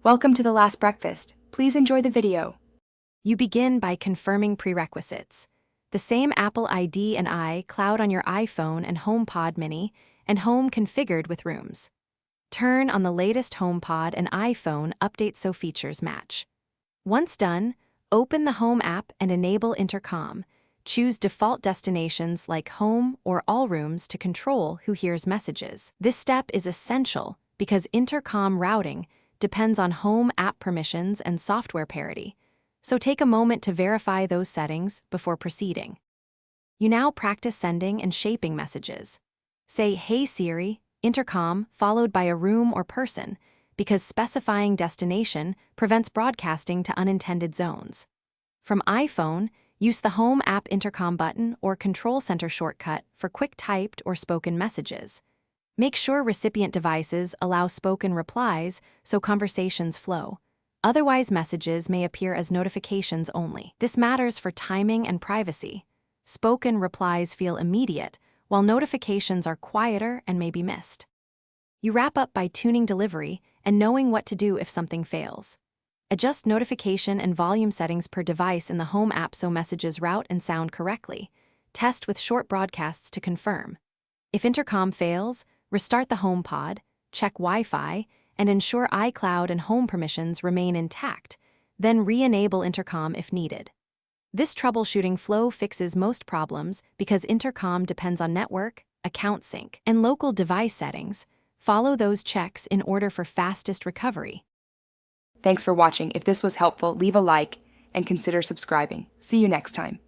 Welcome to the last breakfast. Please enjoy the video. You begin by confirming prerequisites. The same Apple ID and iCloud on your iPhone and HomePod Mini, and home configured with rooms. Turn on the latest HomePod and iPhone update so features match. Once done, open the Home app and enable Intercom. Choose default destinations like Home or All Rooms to control who hears messages. This step is essential because Intercom routing depends on Home app permissions and software parity, so take a moment to verify those settings before proceeding. You now practice sending and shaping messages. Say, "Hey Siri, Intercom," followed by a room or person, because specifying destination prevents broadcasting to unintended zones. From iPhone, use the Home app Intercom button or Control Center shortcut for quick typed or spoken messages. Make sure recipient devices allow spoken replies so conversations flow. Otherwise, messages may appear as notifications only. This matters for timing and privacy. Spoken replies feel immediate, while notifications are quieter and may be missed. You wrap up by tuning delivery and knowing what to do if something fails. Adjust notification and volume settings per device in the Home app so messages route and sound correctly. Test with short broadcasts to confirm. If Intercom fails, restart the HomePod, check Wi-Fi, and ensure iCloud and home permissions remain intact, then re-enable Intercom if needed. This troubleshooting flow fixes most problems because Intercom depends on network, account sync, and local device settings. Follow those checks in order for fastest recovery. Thanks for watching. If this was helpful, leave a like and consider subscribing. See you next time.